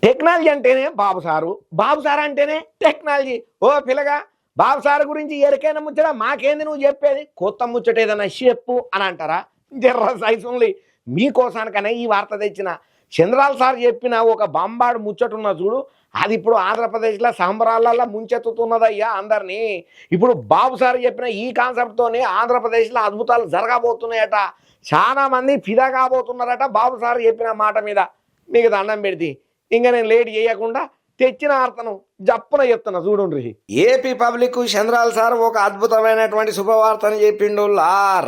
Technology అంటేనే బాబు sir, బాబు sir అంటేనే technology. ఓ పిల్లగా, బాబు సార్ గురించి ఎరికైనా ముచ్చట మాకేంది నువ్వు చెప్పేది, కొత్త ముచ్చట ఏదన్నా చెప్పు అని అంటారా? జర్ర సైజుంది మీకోసానికనే ఈ వార్త తెచ్చిన. చంద్రాల్ సార్ చెప్పిన ఒక బంబాడు ముచ్చటున్న చూడు, అది ఇప్పుడు ఆంధ్రప్రదేశ్లో సంబరాలల్లో ముంచెత్తుతున్నదయ్యా అందరినీ. ఇప్పుడు బాబు సార్ చెప్పిన ఈ కాన్సెప్ట్తోనే ఆంధ్రప్రదేశ్లో అద్భుతాలు జరగబోతున్నాయట. చాలా మంది ఫిదా కాబోతున్నారట బాబు సార్ చెప్పిన మాట మీద. మీకు దండం పెడితే ఇంకా నేను లేట్ చేయకుండా తెచ్చిన వార్తను జప్పున చెప్తున్నా చూడుండ్రి. ఏపీ పబ్లిక్ చంద్రాల్ సార్ ఒక అద్భుతమైనటువంటి శుభవార్తను చెప్పిండు.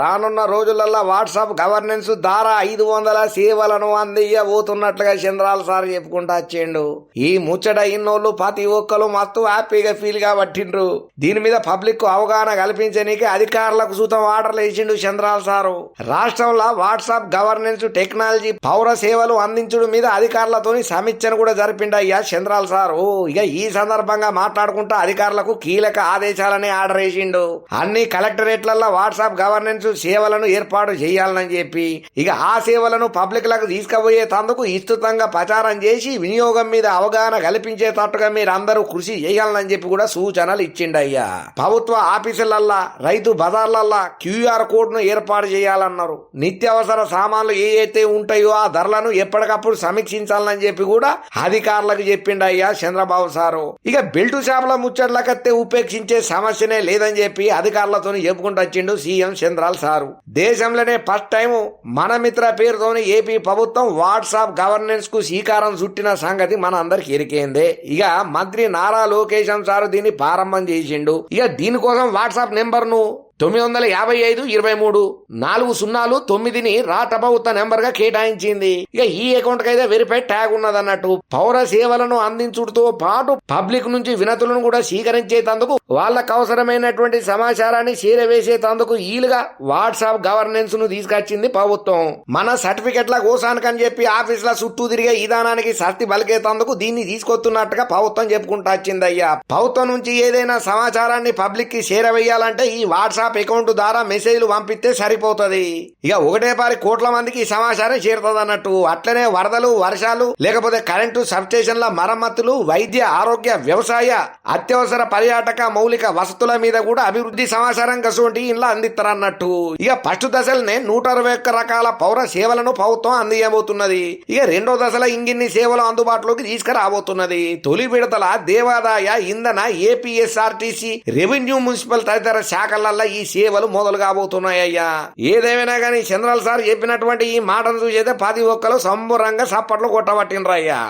రానున్న రోజులలో వాట్సాప్ గవర్నెన్స్ ద్వారా 500 సేవలను అందియబోతున్నట్లుగా చంద్రాల్ సార్ చెప్పుకుంటా వచ్చిండు. ఈ ముచ్చట ఇన్నోళ్ళు ప్రతి ఒక్కరు మస్తు హ్యాపీగా ఫీల్ గా పట్టిండ్రు. దీని మీద పబ్లిక్ అవగాహన కల్పించడానికి అధికారులకు సూతం ఆర్డర్లు ఇచ్చిండు చంద్రాల్ సారు. రాష్ట్రంలో వాట్సాప్ గవర్నెన్స్ టెక్నాలజీ పౌర సేవలు అందించడం మీద అధికారులతో సమీక్షను కూడా జరిపిండయ్యా చంద్రాల్ సారు. ఇక ఈ సందర్భంగా మాట్లాడుకుంటూ అధికారులకు కీలక ఆదేశాలని ఆర్డర్ వేసిండు. అన్ని కలెక్టరేట్లలో వాట్సాప్ గవర్నెన్స్ సేవలను ఏర్పాటు చేయాలని చెప్పి, ఇక ఆ సేవలను పబ్లిక్ లకు తీసుకుపోయేందుకు విస్తృతంగా ప్రచారం చేసి వినియోగం మీద అవగాహన కల్పించేటట్టుగా మీరందరూ కృషి చేయాలని చెప్పి కూడా సూచనలు ఇచ్చిండయ్యా. ప్రభుత్వ ఆఫీసులల్లా, రైతు బజార్లల్లా QR కోడ్ ను ఏర్పాటు చేయాలన్నారు. నిత్యావసర సామాన్లు ఏ అయితే ఉంటాయో ఆ ధరలను ఎప్పటికప్పుడు సమీక్షించాలని చెప్పి కూడా అధికారులకు చెప్పిండయ్యా చంద్రబాబు సారు. ఇక బెల్టు షాపుల ముచ్చట్లకత్తే ఉపేక్షించే సమస్యనే లేదని చెప్పి అధికారులతో చెప్పుకుంటూ వచ్చిండు సీఎం చంద్రాల్ సారు. దేశంలోనే ఫస్ట్ టైం మన మిత్ర పేరుతోని ఏపీ ప్రభుత్వం వాట్సాప్ గవర్నెన్స్ కు శ్రీకారం చుట్టిన సంగతి మన అందరికి ఎరికేందే. ఇక మంత్రి నారా లోకేష్ సారు దీన్ని ప్రారంభం చేసిండు. ఇక దీనికోసం వాట్సాప్ నెంబర్ ను 955-23-409ని రాష్ట్ర ప్రభుత్వ నెంబర్ గా కేటాయించింది. ఇక ఈ అకౌంట్ కి అయితే వెరిఫై ట్యాగ్ ఉన్నదన్నట్టు. పౌర సేవలను అందించుడుతో పాటు పబ్లిక్ నుంచి వినతులను కూడా స్వీకరించేందుకు వాళ్ళకు అవసరమైనటువంటి సమాచారాన్ని చేరవేసేందుకు ఈలుగా వాట్సాప్ గవర్నెన్స్ ను తీసుకొచ్చింది ప్రభుత్వం. మన సర్టిఫికెట్ల కోసానికని చెప్పి ఆఫీసుల చుట్టూ తిరిగే విధానానికి సర్తి బలికేతందుకు దీన్ని తీసుకొస్తున్నట్టుగా ప్రభుత్వం చెప్పుకుంటా వచ్చిందయ్యా. ప్రభుత్వం నుంచి ఏదైనా సమాచారాన్ని పబ్లిక్ కి చేరవేయాలంటే ఈ వాట్సాప్ అకౌంట్ ద్వారా మెసేజ్లు పంపిస్తే సరిపోతుంది. ఇక ఒకటే పారి కోట్ల మందికి ఈ సమాచారం చేరుతుంది అన్నట్టు. అట్లనే వరదలు, వర్షాలు, లేకపోతే కరెంటు సబ్స్టేషన్ల మరమ్మతులు, వైద్య, ఆరోగ్య, వ్యవసాయ, అత్యవసర పర్యాటక మౌలిక వసతుల మీద కూడా అభివృద్ధి సమాచారం కసువంటి ఇలా అందిస్తారన్నట్టు. ఇక ఫస్ట్ దశలనే 121 రకాల పౌర సేవలను ప్రభుత్వం అందియబోతున్నది. ఇక రెండో దశలో ఇంగిన్ని సేవలు అందుబాటులోకి తీసుకురాబోతున్నది. తొలి విడతల దేవాదాయ, ఇంధన, ఏపీఎస్ఆర్టీసీ, రెవెన్యూ, మున్సిపల్ తదితర శాఖలలో ఈ సేవలు మొదలు కాబోతున్నాయ్యా. ఏదేమైనా గానీ చంద్రాల్ సార్ చెప్పినటువంటి ఈ మాటను చూసేదే ప్రతి ఒక్కరు సంబరంగా సప్పట్లు కొట్టబట్టినరయ్యా.